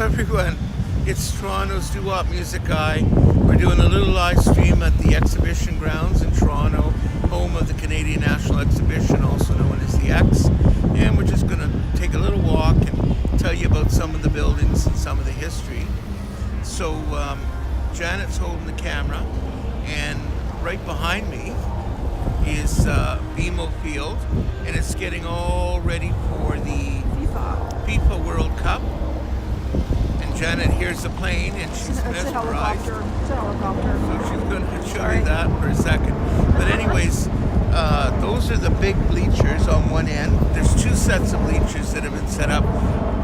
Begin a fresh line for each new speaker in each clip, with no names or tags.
everyone. It's Toronto's doo-wop music guy. We're doing a little live stream at the exhibition grounds in Toronto, home of the Canadian National Exhibition, also known as the X. And we're just going to take a little walk and tell you about some of the buildings and some of the history. So Janet's holding the camera, and right behind me is BMO Field, and it's getting all ready for the FIFA World Cup. And Janet hears the plane, and she's mesmerized.
It's a helicopter.
So she's going to show you that for a second. But anyways, those are the big bleachers on one end. There's two sets of bleachers that have been set up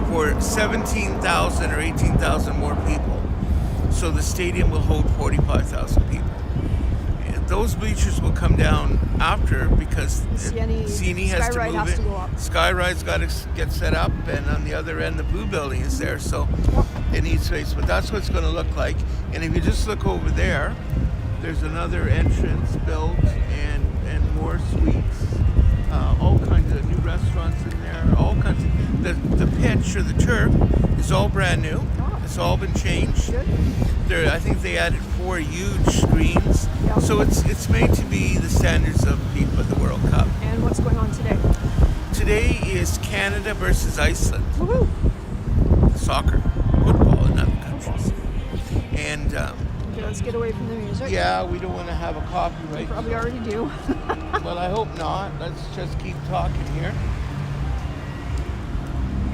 for 17,000 or 18,000 more people. So the stadium will hold 45,000 people. Those bleachers will come down after because CNE has to move it. Skyride's got to get set up, and on the other end, the Blue Building is there, so it needs space. But that's what it's going to look like. And if you just look over there, there's another entrance built and more suites, all kinds of new restaurants in there, all kinds of. The pitch or the turf is all brand new. It's all been changed. I think they added 4 huge screens. So it's made to be the standards of FIFA, the World Cup.
And what's going on today?
Today is Canada versus Iceland.
Woohoo!
Soccer, football in other countries. And
okay, let's get away from the music.
yeah, we don't want to have a copyright.
We probably already do.
Well, I hope not. Let's just keep talking here.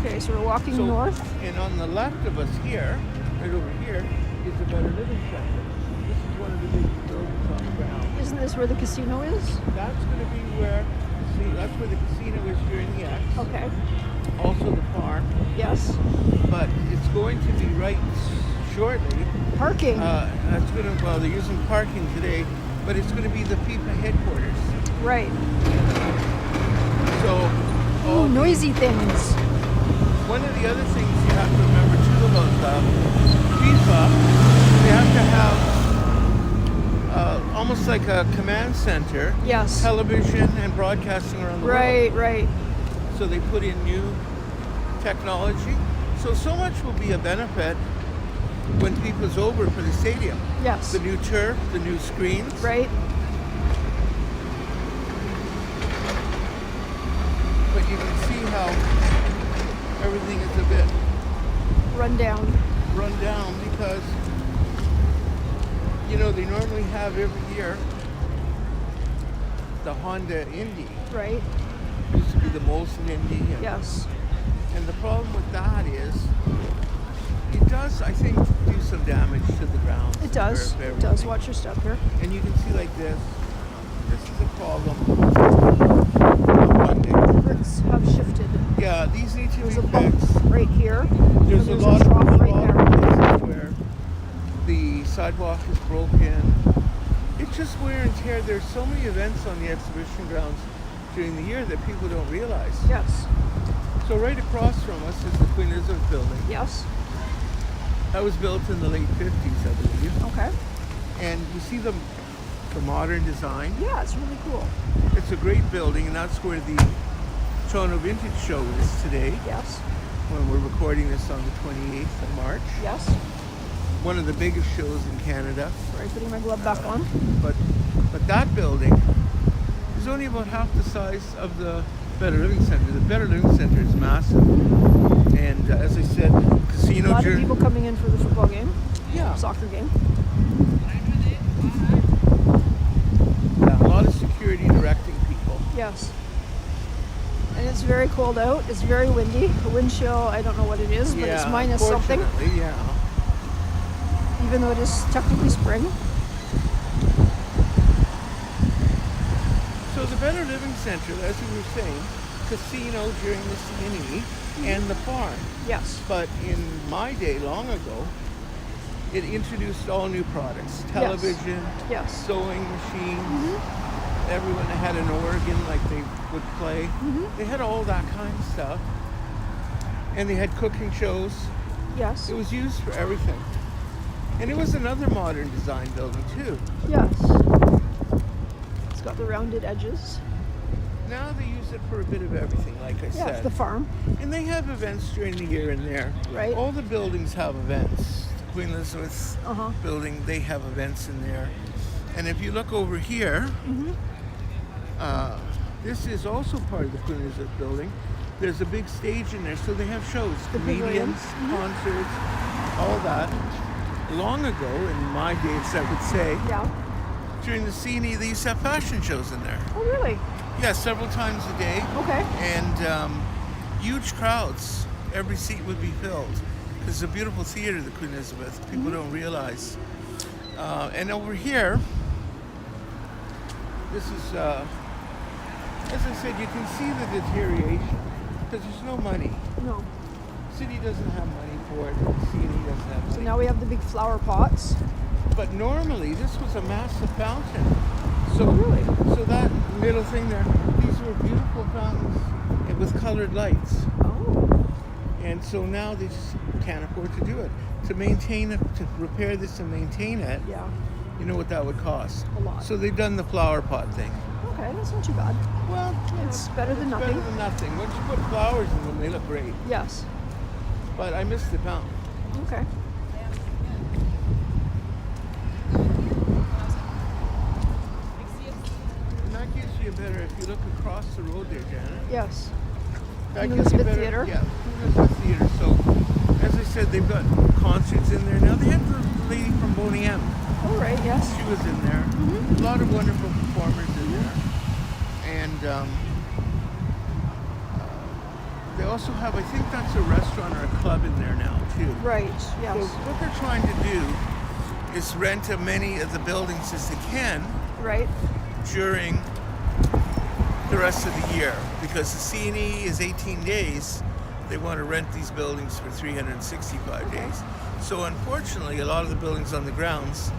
Okay, so we're walking north.
And on the left of us here, right over here, is the Better Living Center. This is one of the big buildings on the ground.
Isn't this where the casino is?
That's going to be that's where the casino is during the X.
Okay.
Also the farm.
Yes.
But it's going to be right shortly.
Parking.
That's going to, well, they're using parking today, but it's going to be the FIFA headquarters.
Right.
So,
noisy things.
One of the other things you have to remember too about FIFA, they have to have almost like a command center.
Yes.
Television and broadcasting around the world.
Right.
So they put in new technology. So much will be a benefit when FIFA's over for the stadium.
Yes.
The new turf, the new screens.
Right.
But you can see how everything is a bit
run down
because they normally have every year the Honda Indy.
Right.
It used to be the Molson Indy.
Yes.
And the problem with that is it does, I think, do some damage to the ground.
It does. It does. Watch your step here.
And you can see like this. This is a problem. Funding.
Bricks have shifted.
Yeah, these need to be
fixed. There's a bump right here.
There's a lot of places where the sidewalk is broken. It's just wear and tear. There's so many events on the exhibition grounds during the year that people don't realize.
Yes.
So right across from us is the Queen Elizabeth building.
Yes.
That was built in the late 50s, I believe.
Okay.
And you see the modern design.
Yeah, it's really cool.
It's a great building, and that's where the Toronto Vintage Show is today.
Yes.
When we're recording this on the 28th of March.
Yes.
One of the biggest shows in Canada.
Sorry, putting my glove back on.
But that building is only about half the size of the Better Living Center. The Better Living Center is massive. And as I said, casino.
A lot of people coming in for the football game.
Yeah.
Soccer game.
Yeah, a lot of security directing people.
Yes. And it's very cold out. It's very windy. The wind chill, I don't know what it is, but it's minus something.
Yeah.
Even though it is technically spring.
So the Better Living Center, as we were saying, casino during the CNE and the farm.
Yes.
But in my day, long ago, it introduced all new products. Television,
yes.
sewing machines. Everyone had an organ like they would play. They had all that kind of stuff. And they had cooking shows.
Yes.
It was used for everything. And it was another modern design building too.
Yes. It's got the rounded edges.
Now they use it for a bit of everything, like I
Yeah,
said.
the farm.
And they have events during the year in there.
Right.
All the buildings have events. The Queen Elizabeth
Uh-huh.
building, they have events in there. And if you look over here, this is also part of the Queen Elizabeth building. There's a big stage in there, so they have shows,
The pavilion.
comedians, concerts, all that. Long ago, in my days, I would say,
Yeah.
during the CNE, they used to have fashion shows in there.
Oh, really?
Yeah, several times a day.
Okay.
And huge crowds. Every seat would be filled. Because it's a beautiful theater, the Queen Elizabeth. People don't realize. And over here, this is, as I said, you can see the deterioration. Because there's no money.
No.
City doesn't have money for it. The CNE doesn't have money.
So now we have the big flower pots.
But normally, this was a massive fountain. So,
Really?
so that middle thing there, these were beautiful fountains with colored lights.
Oh.
And so now they just can't afford to do it. To maintain it, to repair this and maintain it,
Yeah.
you know what that would cost.
A lot.
So they've done the flower pot thing.
Okay, that's not too bad.
Well,
It's better than nothing.
better than nothing. Once you put flowers in them, they look great.
Yes.
But I missed the fountain.
Okay.
And that gives you a better, if you look across the road there, Janet.
Yes.
That
Queen
gives you
Elizabeth
better,
Theatre.
Yeah, Queen Elizabeth Theatre. So, as I said, they've got concerts in there now. They had the lady from Boney M.
All right. Yes.
She was in there. A lot of wonderful performers in there. And they also have, I think that's a restaurant or a club in there now, too.
Right.
So
Yes.
what they're trying to do is rent as many of the buildings as they can
Right.
during the rest of the year. Because the CNE is 18 days, they want to rent these buildings for 365 days. So unfortunately, a lot of the buildings on the grounds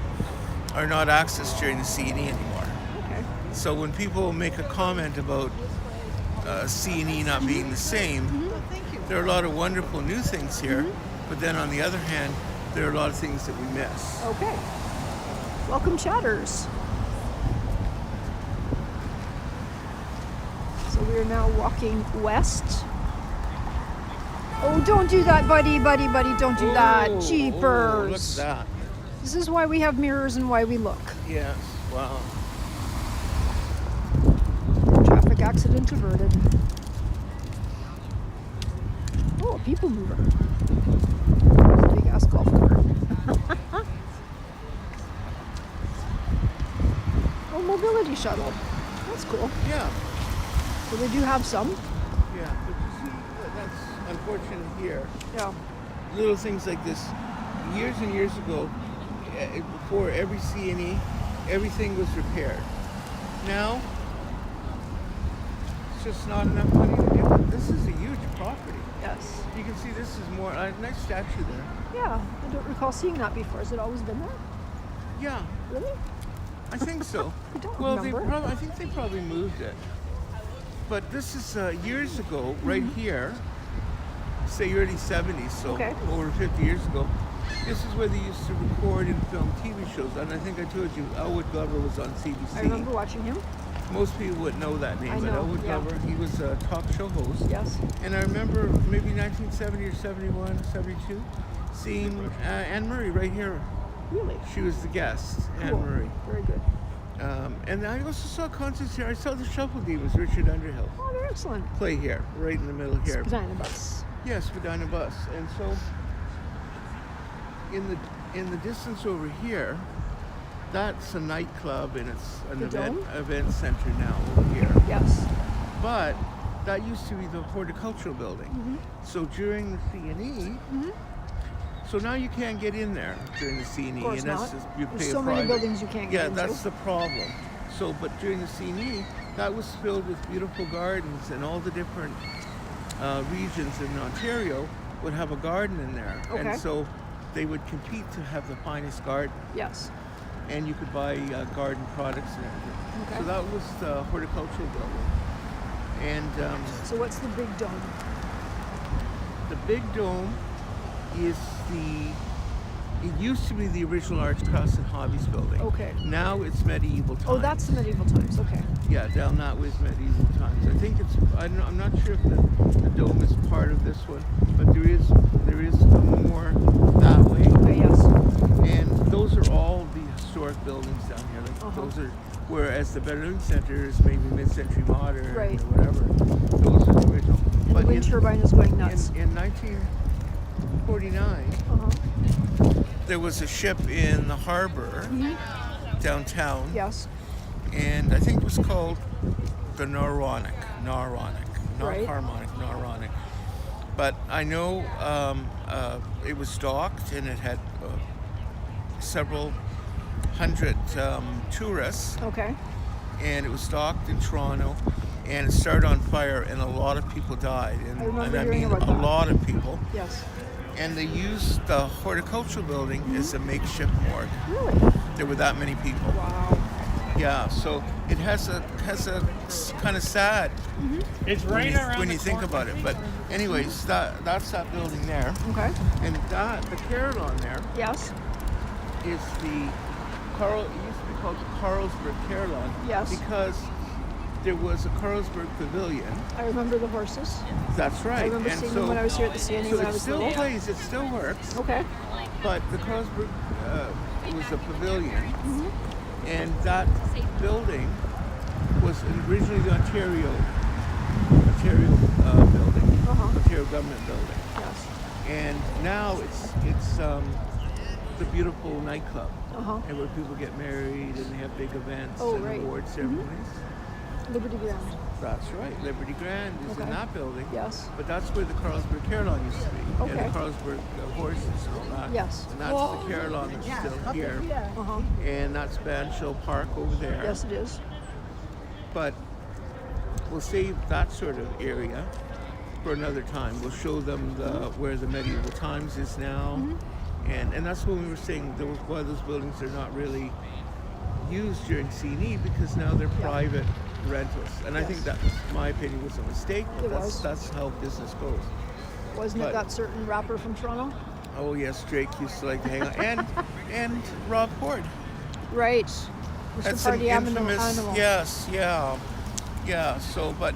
are not accessed during the CNE anymore.
Okay.
So when people make a comment about CNE not being the same, there are a lot of wonderful new things here, but then on the other hand, there are a lot of things that we miss.
Okay. Welcome, chatters. So we are now walking west. Oh, don't do that, buddy, buddy, buddy. Don't do that.
Oh,
Jeepers.
look at that.
This is why we have mirrors and why we look.
Yes, wow.
Traffic accident averted. Oh, a people mover. It's a big ass golf cart. Oh, mobility shuttle. That's cool.
Yeah,
So they do have some.
yeah, but you see, that's unfortunate here.
Yeah.
Little things like this. Years and years ago, before every CNE, everything was repaired. Now, it's just not enough money to do it. This is a huge property.
Yes.
You can see this is more, a nice statue there.
Yeah. I don't recall seeing that before. Has it always been there?
Yeah,
Really?
I think so.
I don't
Well,
remember.
I think they probably moved it. But this is years ago, right here, say early 70s, so
Okay.
over 50 years ago. This is where they used to record and film TV shows. And I think I told you, Elwood Glover was on CBC.
I remember watching him.
Most people wouldn't know that name,
I
but
know,
Elwood
yeah.
Glover, he was a talk show host.
Yes.
And I remember maybe 1970 or 71, 72, seeing Anne Murray right here.
Really?
She was the guest, Anne
Cool.
Murray.
Very good.
And I also saw concerts here. I saw the Shuffle Divas, Richard Underhill,
Oh, they're excellent.
play here, right in the middle here.
Spadina bus.
Yes, Spadina Bus. And so, in the distance over here, that's a nightclub and it's an
The Dome?
event center now over here.
Yes.
But that used to be the horticultural building. So during the CNE, so now you can't get in there during the CNE.
Of course
and that's
not.
just, you
There's
pay
so
a
many
private.
buildings you can't get
Yeah,
into.
that's the problem. So, but during the CNE, that was filled with beautiful gardens, and all the different regions in Ontario would have a garden in there.
Okay.
And so they would compete to have the finest garden,
Yes.
and you could buy garden products and everything.
Okay.
So that was the horticultural building. And
So what's the big dome?
the big dome is the It used to be the original Arts, Crafts, and Hobbies building.
Okay.
Now it's Medieval Times.
Oh, that's the medieval times. Okay.
Yeah, down that way is Medieval Times. I think it's. I'm not sure if the dome is part of this one, but there is more that way.
Okay. Yes.
And those are all the historic buildings down here. Like those are. Whereas the Better Living Center is maybe mid-century modern
Right.
or whatever. Those are the original.
And the wind turbine is going nuts.
In 1949. There was a ship in the harbor downtown.
Yes.
And I think it was called the Naronic. Not
Right.
harmonic, Naronic. But I know it was docked and it had several hundred tourists.
Okay.
And it was docked in Toronto. And it started on fire and a lot of people died. And
I remember
I
hearing
mean
about
a
that.
lot of people.
Yes.
And they used the horticultural building as a makeshift morgue.
Really?
There were that many people.
Wow.
Yeah, so it has a kind of sad
It's
when
right
you,
around
when
the
you think
corner.
about it. But anyways, that's that building there,
Okay.
and the Carillon there
Yes.
is the Carl. It used to be called the Carlsberg Carillon.
Yes.
Because there was a Carlsberg Pavilion.
I remember the horses.
That's right.
I remember
and
seeing
so,
them when I was here at the CNE
so
when I
it
was
still
little.
plays. It still works.
Okay.
But the Carlsberg was a pavilion, and that building was originally the Ontario building, Ontario government building,
Yes.
and now it's the beautiful nightclub, and where people get married and they have big events
Oh,
and
right.
award ceremonies.
Liberty Ground.
That's right. Liberty Grand is in
Okay.
that building.
Yes.
But that's where the Carlsberg Carillon used to be.
Okay.
And the Carlsberg horses and all that.
Yes.
And that's the Carillon that's still here. And that's Banshell Park over there.
Yes, it is.
But we'll save that sort of area for another time. We'll show them where the Medieval Times is now. And that's what we were saying. Why those buildings are not really used during CNE, because now they're private rentals. And I think that, my opinion, was a mistake. But that's how business goes.
Wasn't
But-
it that certain rapper from Toronto?
Oh yes, Drake used to like to hang out, and Rob Ford.
Right. Mr.
That's an
Party Animal.
Yes, yeah. So, but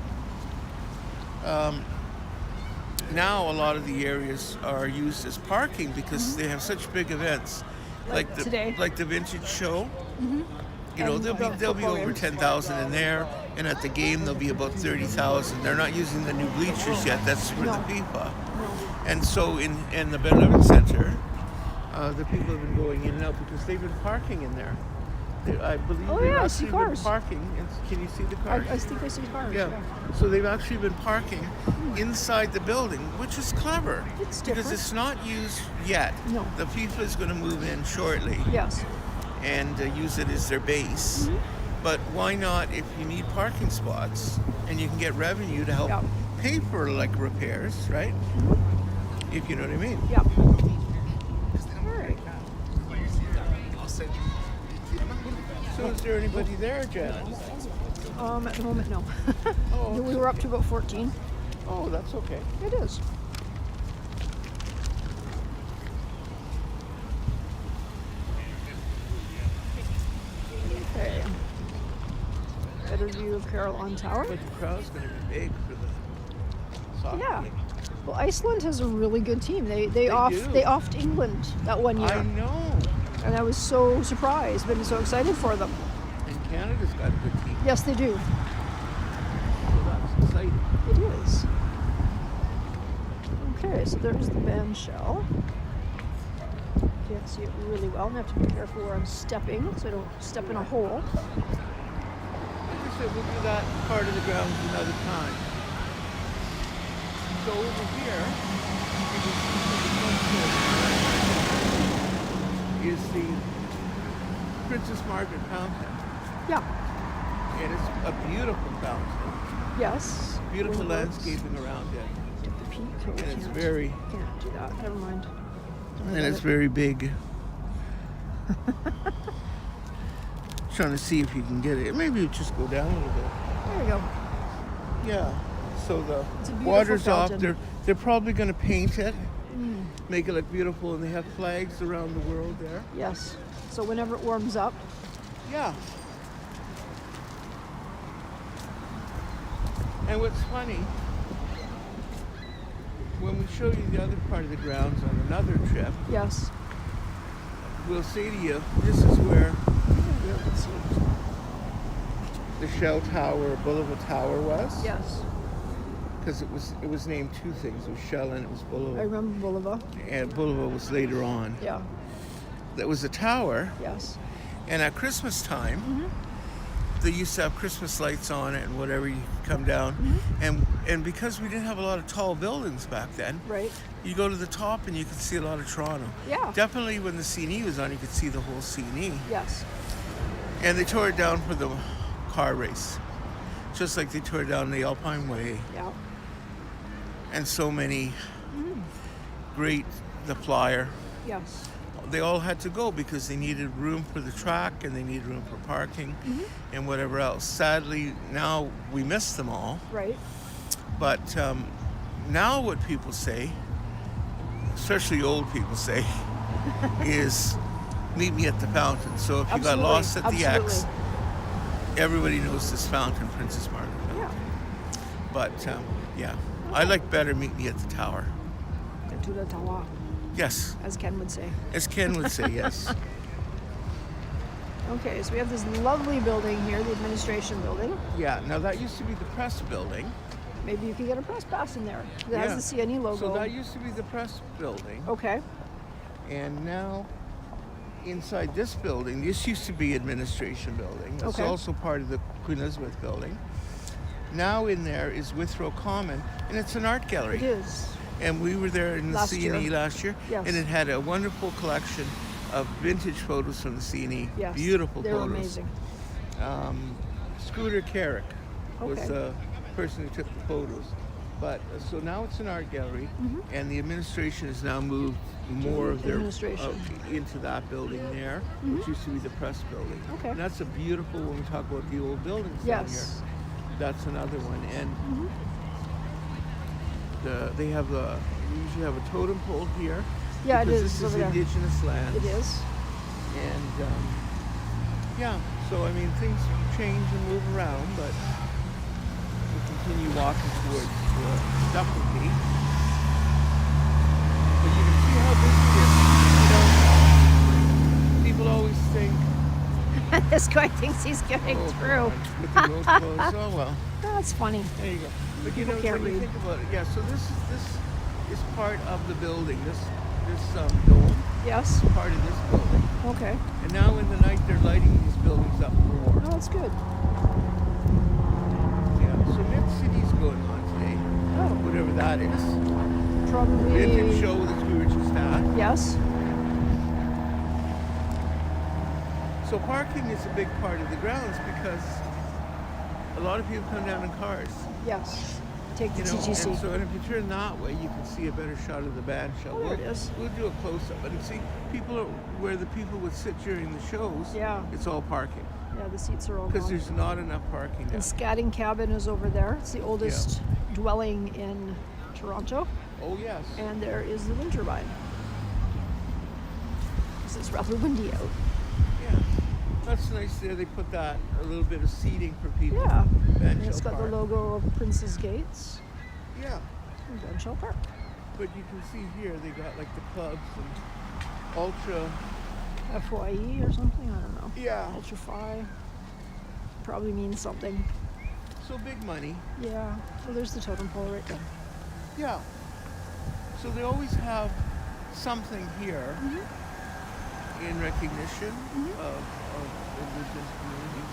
now a lot of the areas are used as parking because they have such big events,
Like today.
like the Vintage Show. You know,
And
there'll be
football
over
games.
10,000 in there, and at the game there'll be about 30,000. They're not using the new bleachers yet. That's for the FIFA. And so in the Better Living Center, the people have been going in and out because they've been parking in there. I believe
Oh,
they've
yeah, I see
actually been
cars.
parking. Can you see the
I
cars?
think I see cars.
Yeah. So they've actually been parking inside the building, which is clever.
It's
because
different.
it's not used yet.
No.
The FIFA is going to move in shortly
Yes.
and use it as their base. But why not, if you need parking spots and you can get revenue to help
Yeah.
pay for like repairs, right? If you know what I mean.
Yeah. All right.
So is there anybody there, Jen?
At the moment, no.
Oh,
We were up to about 14.
oh, that's okay.
It is. Okay. Better view of Carillon Tower.
But the crowd's going to be big for the soccer
Yeah.
game.
Well, Iceland has a really good team. They
do.
offed England that one year,
I know.
and I was so surprised, but so excited for them.
And Canada's got a good team.
Yes, they do.
So that's exciting.
It is. Okay, so there's the band shell. Can't see it really well, and I have to be careful where I'm stepping so I don't step in a hole.
Like I said, we'll do that part of the grounds another time. So over here, you can see is the Princess Margaret Fountain.
Yeah.
And it's a beautiful fountain.
Yes.
Beautiful
Windworks.
landscaping around it.
Dip the peak. Oh,
And it's
can't.
very
Can't do that. Never mind.
and it's very big. Trying to see if you can get it. Maybe you just go down a little bit.
There you go.
Yeah. So the
It's a beautiful
water's off.
fountain.
They're probably going to paint it make it look beautiful, and they have flags around the world there.
Yes. So whenever it warms up,
Yeah. And what's funny, when we show you the other part of the grounds on another trip,
yes.
we'll say to you, this is where
Yeah, let's see.
the Shell Tower, Boulevard Tower was.
Yes.
Because it was named two things. It was Shell and it was
I
Boulevard.
remember Boulevard.
And Boulevard was later on.
Yeah.
That was a tower,
Yes.
and at Christmas time, they used to have Christmas lights on it and whatever, you come down. And because we didn't have a lot of tall buildings back then,
Right.
you go to the top and you could see a lot of Toronto.
Yeah.
Definitely when the CNE was on, you could see the whole CNE.
Yes.
And they tore it down for the car race, just like they tore down the Alpine Way.
Yeah.
And so many great, the Flyer.
Yes.
They all had to go because they needed room for the track and they needed room for parking and whatever else. Sadly, now we miss them all.
Right.
But now what people say, especially old people say, is meet me at the fountain. So if you got
Absolutely.
lost at the X,
Absolutely.
everybody knows this fountain, Princess Margaret Fountain.
Yeah.
But yeah, I like better meet me at the tower.
Get to the tower,
Yes,
as Ken would say.
as Ken would say, yes.
Okay, so we have this lovely building here, the administration building.
Yeah, now that used to be the press building.
Maybe you could get a press pass in there. It
Yeah.
has the CNE logo.
So that used to be the press building.
Okay.
And now inside this building, this used to be administration building. It's
Okay.
also part of the Queen Elizabeth building. Now in there is Withrow Common, and it's an art gallery.
It is.
And we were there in the
Last
CNE
year.
last year,
Yes.
and it had a wonderful collection of vintage photos from the CNE.
Yes.
Beautiful
They were
photos.
amazing.
Scooter Carrick was
Okay.
the person who took the photos. But so now it's an art gallery, and the administration has now moved more of their
Administration.
into that building there, which used to be the press building.
Okay.
And that's a beautiful, when we talk about the old buildings down here.
Yes.
That's another one, and they have we usually have a totem pole here.
Yeah, it
because
is
This is
over there.
indigenous land.
It is.
And yeah, so I mean things change and move around, but we continue walking towards stuff with me. But you can see how busy it is. You know, people always think,
This guy thinks he's getting
oh,
through.
God, with the road closed, oh well.
That's funny.
There you go. But you know,
People can't
when you
read.
think about it, yeah. So this is part of the building. This dome
Yes.
is part of this building.
Okay.
And now in the night they're lighting these buildings up more.
Oh, that's good.
Yeah. So Mid City's going on today,
Oh,
whatever that is.
probably.
Vintage show that we were just at.
Yes.
So parking is a big part of the grounds because a lot of people come down in cars.
Yes. Take the
You know,
TTC.
and so and if you turn that way, you can see a better shot of the band show.
Oh, there it is.
We'll do a close-up, and see where the people would sit during the shows.
Yeah.
It's all parking
Yeah, the seats are all
because
gone.
there's not enough parking now.
And Scatting Cabin is over there. It's the oldest dwelling in Toronto.
Oh yes.
And there is the wind turbine. This is rather windy out.
Yeah. That's nice there. They put that a little bit of seating for people.
Yeah.
Van
And it's
Shell
got the
Park.
logo of Prince's Gates
Yeah.
and Van Shell Park.
But you can see here they got like the clubs and ultra.
FYE or something? I don't know.
Yeah.
Ultra Phi. Probably means something.
So big money.
Yeah. Well, there's the totem pole right there.
Yeah. So they always have something here in recognition of Indigenous communities.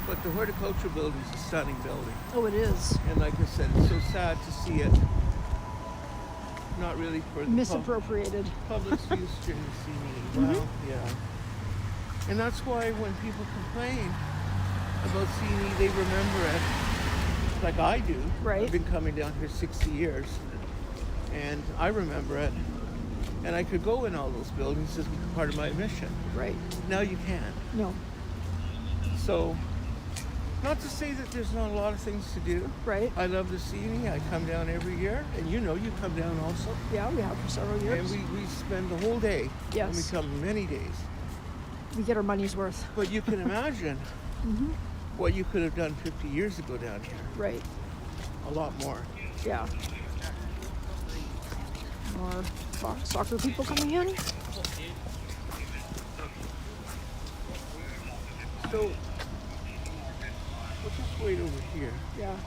But the horticulture building is a stunning building.
Oh, it is.
And like I said, it's so sad to see it not really for the
Misappropriated.
public's use during the CNE. Well, yeah. And that's why when people complain about CNE, they remember it like I do.
Right.
I've been coming down here 60 years. And I remember it. And I could go in all those buildings as part of my mission.
Right.
Now you can't.
No.
So Not to say that there's not a lot of things to do.
Right.
I love the CNE. I come down every year, and you come down also.
Yeah, we have for several years.
And we spend the whole day.
Yes.
And we come many days.
We get our money's worth.
But you can imagine what you could have done 50 years ago down here.
Right.
A lot more.
Yeah. More soccer people coming in.
So, we'll just wait over here.
Yeah.
And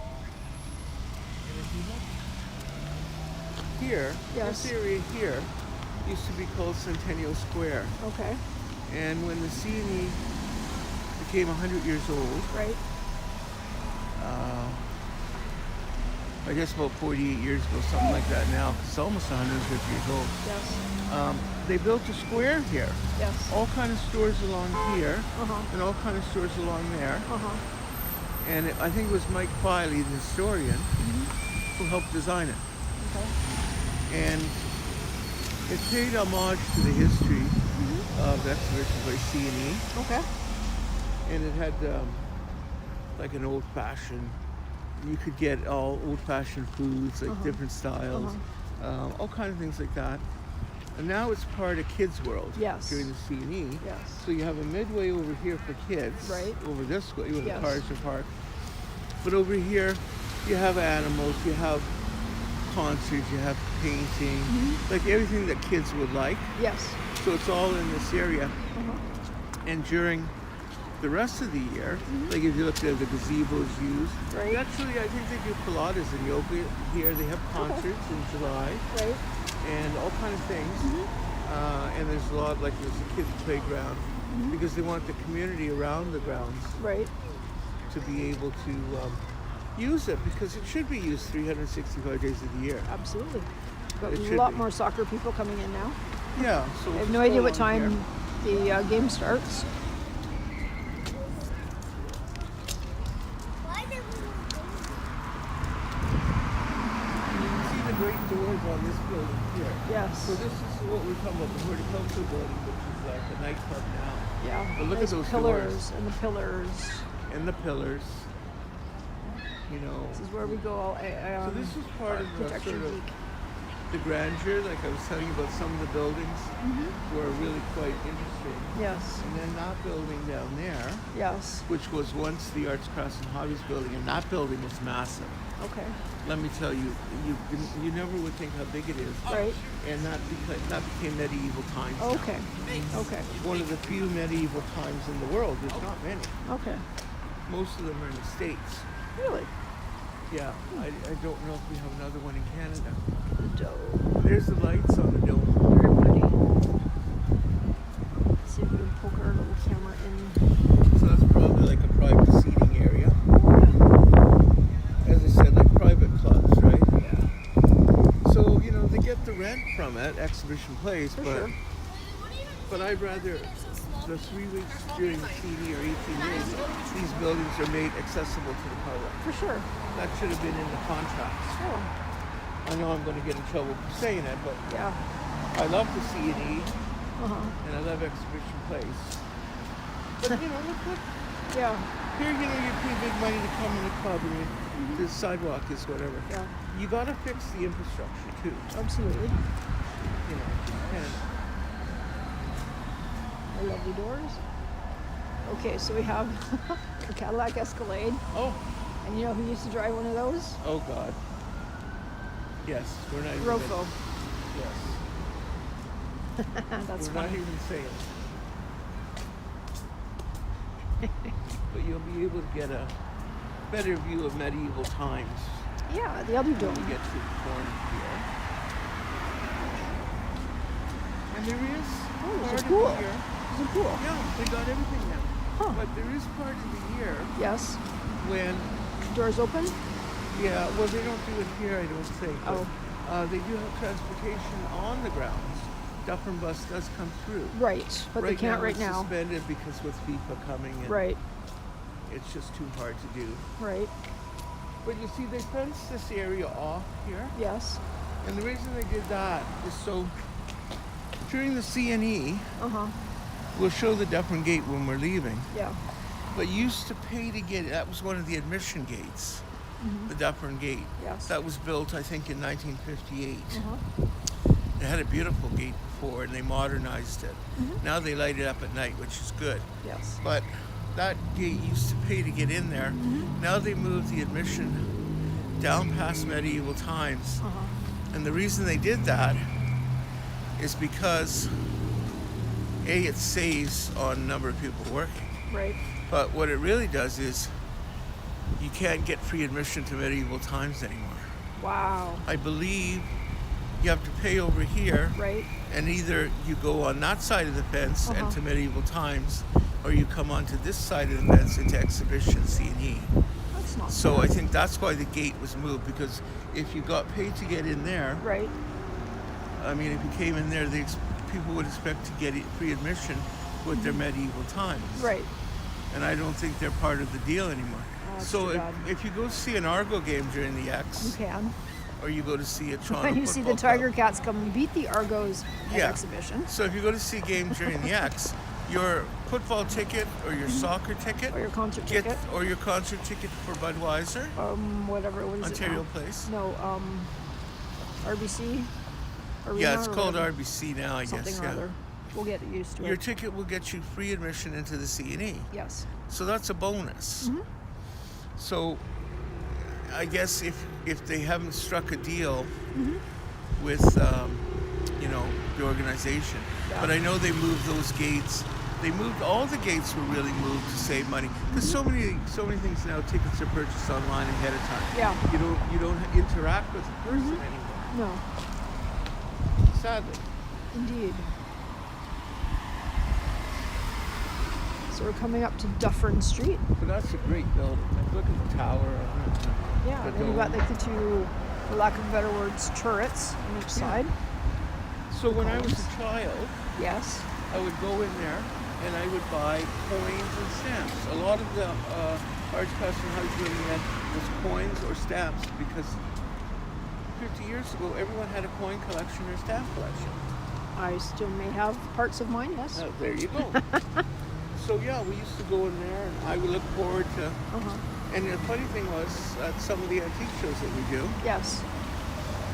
if you look here,
Yes.
this area here used to be called Centennial Square.
Okay.
And when the CNE became 100 years old,
Right.
I guess about 48 years ago, something like that now, 'cause it's almost 150 years old,
Yes.
they built a square here.
Yes.
All kind of stores along here,
Uh-huh.
and all kind of stores along there.
Uh-huh.
And I think it was Mike Filey, the historian, who helped design it.
Okay.
And it paid homage to the history of the exhibition by CNE.
Okay.
And it had like an old-fashioned, you could get all old-fashioned foods, like different styles, all kind of things like that. And now it's part of Kids World
Yes.
during the CNE.
Yes.
So you have a midway over here for kids,
Right.
over this way where
Yes.
the cars are parked. But over here, you have animals, you have concerts, you have painting, like everything that kids would like.
Yes.
So it's all in this area.
Uh-huh.
And during the rest of the year, like if you look at the gazebos used,
Right.
actually I think they do Pilates and yoga here. They have concerts in July
Right.
and all kinds of things. And there's a lot, like there's a kids playground because they want the community around the grounds
Right.
to be able to use it, because it should be used 365 days of the year.
Absolutely. But
It
a
should
lot
be.
more soccer people coming in now.
Yeah, so
I
we'll
have
just
no
go
idea what
along here.
time the game starts.
You can see the great doors on this building here.
Yes.
So this is what we're talking about, the horticultural building, which is like a nightclub now.
Yeah.
But look at
Nice
those
pillars
doors.
and the pillars.
And the pillars, you know.
This is where we go all
So this is part of the
protection
sort of
geek.
the grandeur, like I was telling you about some of the buildings were really quite interesting.
Yes.
And then that building down there,
Yes.
which was once the Arts, Crafts and Hobbies building, and that building was massive.
Okay.
Let me tell you, you never would think how big it is.
Right.
And that became medieval times. now.
Okay. Okay.
One of the few medieval times in the world. There's not many.
Okay.
Most of them are in the States.
Really?
Yeah, I don't know if we have another one in Canada.
The dough.
There's the lights on the dome.
Very pretty. Let's see if we can poke our little camera in.
So that's probably like a private seating area. As I said, like private clubs, right?
Yeah.
So, you know, they get the rent from it, Exhibition Place,
For
but
sure.
but I'd rather the 3 weeks during the CD or 18 days, these buildings are made accessible to the public.
For sure.
That should have been in the contracts.
Sure.
I know I'm going to get in trouble for saying it, but
Yeah.
I love the CNE
Uh-huh.
and I love Exhibition Place. But you know, look,
Yeah.
here, you know, you pay big money to come in the club and the sidewalk is whatever.
Yeah.
You got to fix the infrastructure too.
Absolutely.
You know, and
I love the doors. Okay, so we have a Cadillac Escalade.
oh
And you know who used to drive one of those?
God. Yes, we're not even.
Rofo.
Yes,
That's
we're not
funny.
even saying. But you'll be able to get a better view of medieval times
Yeah, the other
when
dome.
you get to the corner here. And there is
Oh, there's
part
a
of
pool.
the year.
There's a pool.
Yeah, they got everything now.
Huh.
But there is part of the year
Yes.
when,
Doors open?
yeah, well, they don't do it here, I don't think. But,
Oh.
they do have transportation on the grounds. Dufferin Bus does come through.
Right, but they can't right
it's
now.
suspended because with FIFA coming in,
Right,
it's just too hard to do.
right.
But you see, they fenced this area off here.
Yes.
And the reason they did that is so during the CNE,
Uh-huh.
we'll show the Dufferin Gate when we're leaving.
Yeah.
But you used to pay to get. That was one of the admission gates, the Dufferin Gate.
Yes.
That was built, I think, in 1958.
Uh-huh.
They had a beautiful gate before, and they modernized it. Now they light it up at night, which is good.
Yes.
But that gate used to pay to get in there. Now they moved the admission down past medieval times.
Uh-huh.
And the reason they did that is because, A, it saves on a number of people working.
Right.
But what it really does is you can't get free admission to medieval times anymore.
Wow.
I believe you have to pay over here,
Right.
and either you go on that side of the fence
Uh-huh.
and to medieval times, or you come onto this side of the fence into exhibition CNE.
That's not
So
bad.
I think that's why the gate was moved, because if you got paid to get in there,
Right.
I mean, if you came in there, people would expect to get free admission with their medieval times.
Right.
And I don't think they're part of the deal anymore.
Oh, that's
So
too bad.
if you go see an Argo game during the
You
X,
can.
or you go to see a Toronto
And you see the
Football Club-
Tiger Cats come and beat the Argos at
Yeah.
exhibition.
So if you go to see games during the X, your football ticket or your soccer ticket,
Or your concert ticket.
or your concert ticket for Budweiser,
Whatever. What is
Ontario
it now?
Place.
No. RBC. Arena
Yeah, it's
or
called
whatever.
RBC now, I
Something
guess.
or
Yeah.
other. We'll get used to
Your
it.
ticket will get you free admission into the CNE.
Yes.
So that's a bonus.
Mm-hmm.
So I guess if they haven't struck a deal with the organization,
Yeah.
but I know they moved those gates. They moved all the gates were really moved to save money, because so many things now, tickets are purchased online ahead of time.
Yeah.
You don't interact with the person anymore.
No.
Sadly.
Indeed. So we're coming up to Dufferin Street.
But that's a great building. Look at the tower on it.
Yeah.
The
And then you've got
dome.
like the two, for lack of better words, turrets on each side.
So when I was
columns.
a child,
Yes.
I would go in there and I would buy coins and stamps. A lot of the Arts Custom House really had was coins or stamps, because 50 years ago everyone had a coin collection or stamp collection.
I still may have parts of mine, yes.
There you go. So yeah, we used to go in there, and I would look forward to.
Uh-huh.
And the funny thing was, at some of the antique shows that we do,
Yes.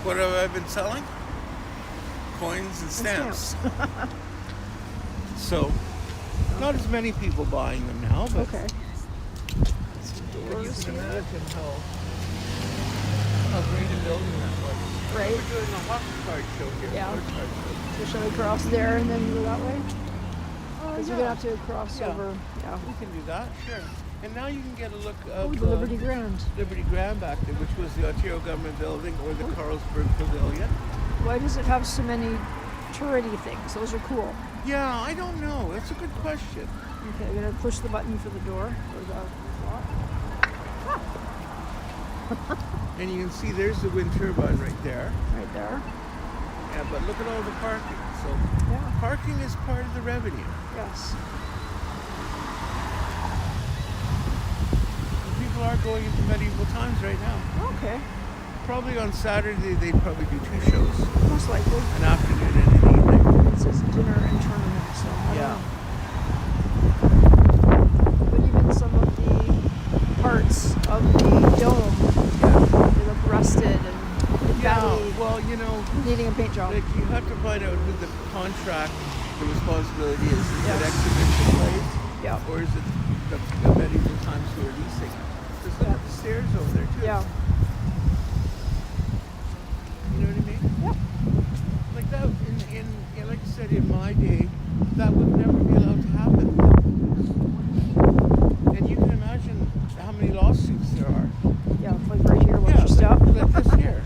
what have I been selling? Coins and stamps. So, not as many people buying them now, but
Okay.
but you can imagine how great a building that was.
Right.
We're doing a hockey card show here.
Yeah.
Sports card show.
So shall we cross there and then go that way?
Oh,
Because we're going to have to cross
Yeah.
over. Yeah.
We can do that, sure. And now you can get a look
Oh,
of
the Liberty Grand.
Liberty Grand back there, which was the Ontario Government Building, or the Carlsberg Pavilion.
Why does it have so many turrety things? Those are cool.
Yeah, I don't know. That's a good question.
Okay, I'm going to push the button for the door. Or the lock.
And you can see there's the wind turbine right there.
Right there.
Yeah, but look at all the parking. So
Yeah.
parking is part of the revenue.
Yes.
People are going into medieval times right now.
Okay.
Probably on Saturday they'd probably do two shows,
Most likely.
an afternoon and an evening.
It says dinner and tournament, so I
Yeah.
don't know. But even some of the parts of the dome, they look rusted and badly
Well, you know,
needing a paint job.
like you have to find out who the contract, the responsibility is. Is
Yes.
it exhibition place,
Yeah.
or is it the medieval times who are leasing? Just look
Yeah.
at the stairs over there too.
Yeah.
You know what I mean?
Yeah.
Like that, in like I said, in my day, that would never be allowed to happen. And you can imagine how many lawsuits there are.
Yeah, like right here, watch your step.
like this here.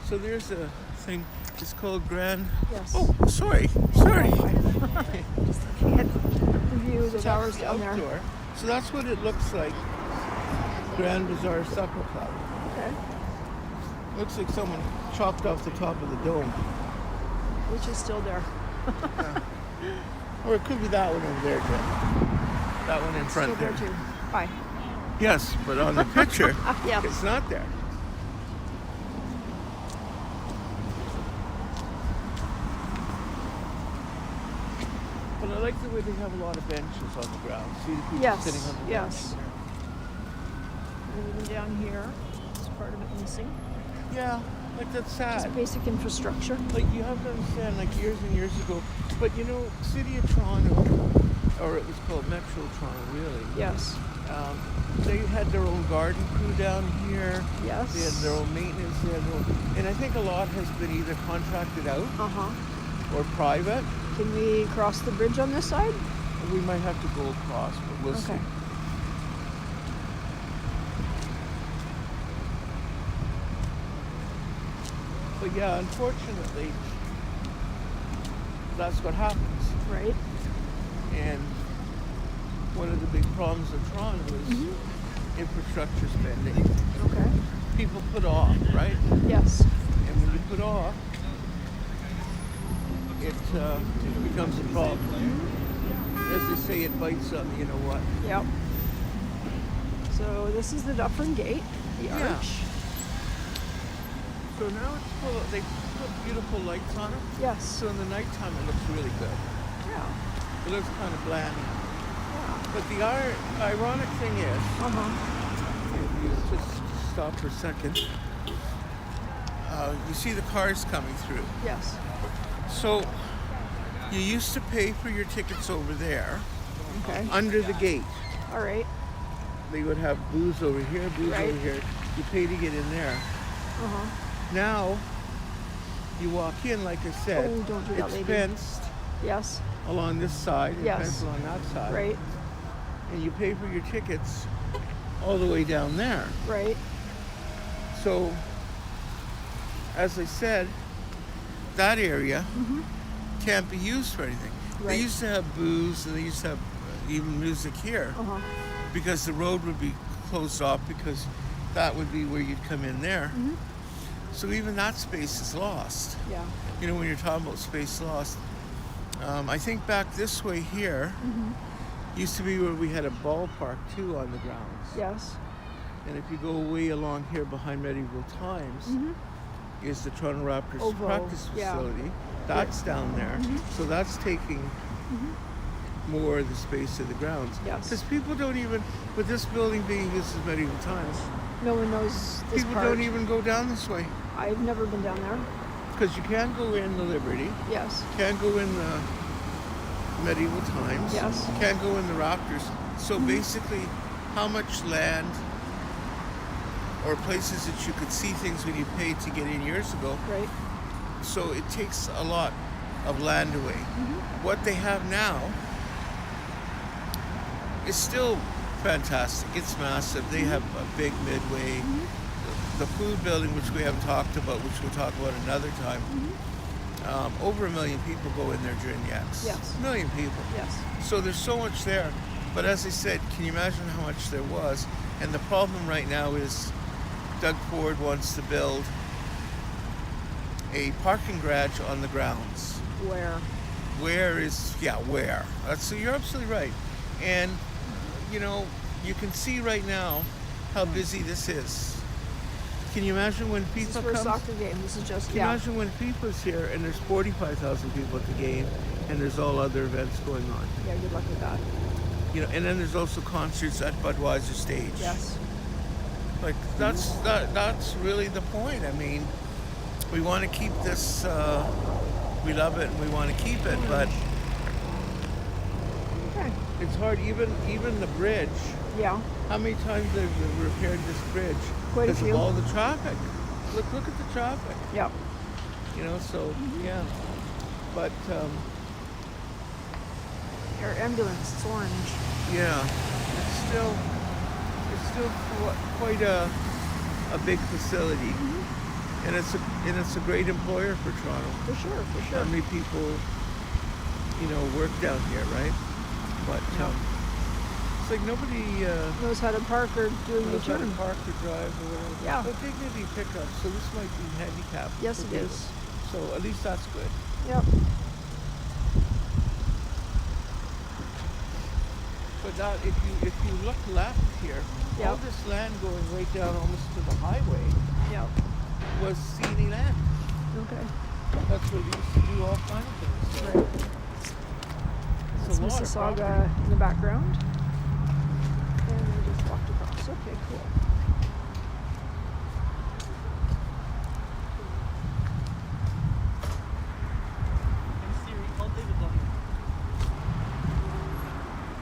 So there's a thing. It's called Grand.
Yes.
Oh, sorry.
Just looking at the view of the
So
towers
that's the
down there.
outdoor. So that's what it looks like. Grand Bazaar Supper Club.
Okay.
Looks like someone chopped off the top of the dome.
Which is still there.
Or it could be that one over there, Jim. That one in front
Still there too. Hi.
Yes, but on the picture,
Yeah.
it's not there. But I like the way they have a lot of benches on the ground. See the people
Yes,
sitting on the
yes.
bench
And even down here, it's part of it missing.
there. Yeah, like that's sad.
Just basic infrastructure.
Like you have to understand, like years and years ago. But you know, City of Toronto, or it was called Metro Toronto, really.
Yes.
They had their own garden crew down here.
Yes.
They had their own maintenance. They had their own, and I think a lot has been either contracted out or private.
Can we cross the bridge on this side?
We might have to go across, but we'll see.
Okay.
But yeah, unfortunately, that's what happens.
Right.
And one of the big problems of Toronto is infrastructure spending.
Okay.
People put off, right?
Yes.
And when you put off, it becomes a problem. As they say, it bites on you know what.
Yep. So this is the Dufferin Gate, the
Yeah.
arch.
So now it's full of, they put beautiful lights on it.
Yes.
So in the nighttime it looks really good.
Yeah.
It looks kind of bland.
Yeah.
But the ironic thing is, if you just stop for a second, you see the cars coming through.
Yes.
So you used to pay for your tickets over there,
Okay.
under the gate.
All right.
They would have booths over here, booths
Right.
over here. You pay to get in there. Now, you walk in, like I said,
Oh, don't do that,
it's
lady.
fenced
Yes.
along this side and
Yes.
fenced along that side.
Right.
And you pay for your tickets all the way down there.
Right.
So, as I said, that area can't be used for anything. They
Right.
used to have booths and they used to have even music here because the road would be closed off because that would be where you'd come in there. So even that space is lost.
Yeah.
You know, when you're talking about space lost, I think back this way here used to be where we had a ballpark too on the grounds.
Yes.
And if you go way along here behind Medieval Times, is the Toronto Raptors
Oval,
practice
yeah.
facility. That's down there. So that's taking more of the space of the grounds.
Yes.
Because people don't even, with this building being used as Medieval Times,
No one knows this
people
part.
don't even go down this way.
I've never been down there.
Because you can't go in the Liberty,
Yes.
can't go in the Medieval Times,
Yes.
can't go in the Raptors. So basically, how much land or places that you could see things when you paid to get in years ago,
Right.
so it takes a lot of land away. What they have now is still fantastic. It's massive. They have a big midway. The food building, which we haven't talked about, which we'll talk about another time. Over 1 million people go in there during the X.
Yes.
1 million people.
Yes.
So there's so much there. But as I said, can you imagine how much there was? And the problem right now is Doug Ford wants to build a parking garage on the grounds.
Where?
Where? So you're absolutely right. And, you know, you can see right now how busy this is. Can you imagine when
This is
FIFA
for a
comes?
soccer game. This is just,
Can you imagine when FIFA's here and there's 45,000 people at the game and there's all other events going on?
Yeah, good luck with that.
You know, and then there's also concerts at Budweiser stage.
Yes.
Like that's really the point. I mean, we want to keep this. We love it and we want to keep it, but
Okay.
it's hard. Even the bridge.
Yeah.
How many times they've repaired this bridge?
Quite a
Because
few.
of all the traffic. Look at the traffic.
Yeah.
You know, so yeah. But
Air ambulance. It's orange.
yeah, it's still quite a big facility, and it's a great employer for Toronto.
For sure. For
How
sure.
many people, you know, work down here, right? But it's like nobody
Knows how to park or doing the
knows how to
turn.
park or drive or whatever.
Yeah.
But dignity pickup, so this might be handicapped.
Yes,
for
it
people.
is.
So at least that's good.
Yep.
But that, if you look left here,
Yep.
all this land going right down almost to the highway
Yep.
was CNE land.
Okay.
That's where they used to do all kinds of things. So,
Right. Mississauga in the background. And we just walked across. Okay, cool.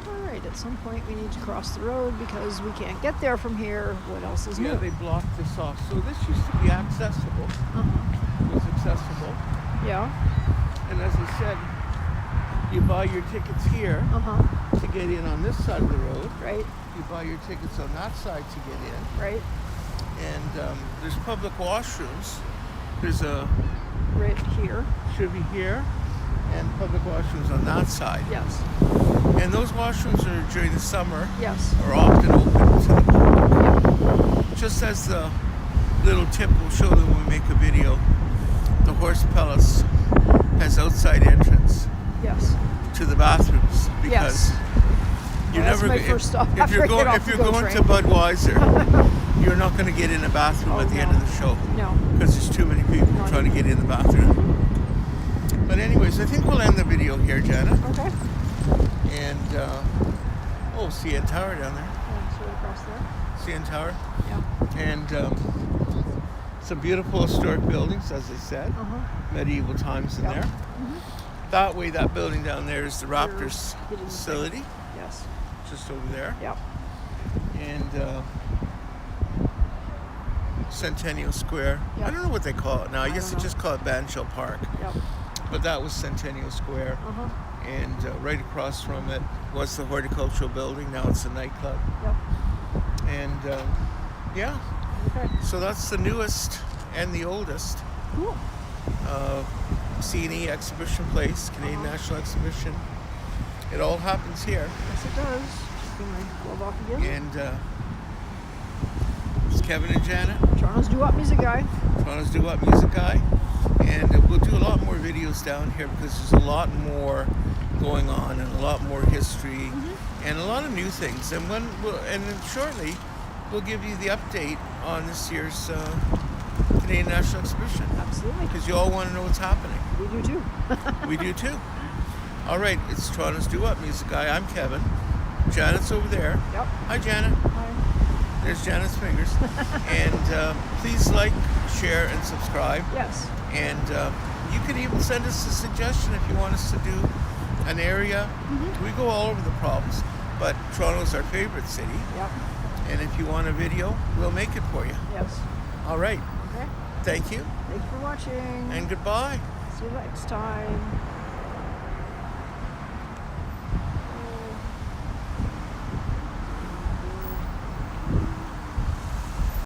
Alright, at some point we need to cross the road because we can't get there from here. What else is new?
Yeah, they blocked this off. So this used to be accessible. It was accessible.
Yeah.
And as I said, you buy your tickets here to get in on this side of the road.
Right.
You buy your tickets on that side to get in.
Right.
And there's public washrooms. There's a
Right here.
should be here, and public washrooms on that side.
Yes.
And those washrooms are during the summer
Yes.
are often open to the public. Just as the little tip we'll show them when we make a video, the Horse Palace has outside entrance
Yes.
to the bathrooms because
Yes.
you're
That's
never
my
if,
first stop
if
after
you're
I get
going
off
if
the
you're
GO
going
train.
to Budweiser, you're not going to get in a bathroom
Oh,
at the end
no.
of the show
No.
because there's too many people
Not
trying to get in the bathroom. But anyways, I think we'll end the video here, Janet.
Okay.
And CN Tower down there.
Yeah, so across there.
CN Tower.
Yeah.
And some beautiful historic buildings, as I said. Medieval times in
Yep.
there. That way, that building down there is the Raptors
hidden
facility,
Yes.
just over there.
Yep.
And Centennial Square.
Yep.
I don't know what they call it now. I
I
guess
don't
they
know.
just call it Banshell Park.
Yep.
But that was Centennial Square. And right across from it was the horticultural building. Now it's a nightclub.
Yep.
And yeah,
Okay.
so that's the newest and the oldest
Cool.
CNE exhibition place, Canadian National Exhibition. It all happens here.
Yes, it does. Just get my glove off again.
And it's Kevin and Janet,
Toronto's doo-wop music guy.
Toronto's doo-wop music guy. And we'll do a lot more videos down here because there's a lot more going on and a lot more history and a lot of new things. And then shortly we'll give you the update on this year's Canadian National Exhibition
Absolutely.
because you all want to know what's happening.
We do too.
We do too. All right, it's Toronto's doo-wop music guy. I'm Kevin. Janet's over there.
Yep.
Hi, Janet.
Hi.
There's Janet's fingers. And please like, share, and subscribe.
Yes.
And you can even send us a suggestion if you want us to do an area. We go all over the province, but Toronto's our favorite city.
Yep.
And if you want a video, we'll make it for you.
Yes.
All right.
Okay.
Thank you.
Thanks for watching.
And goodbye.
See you next time.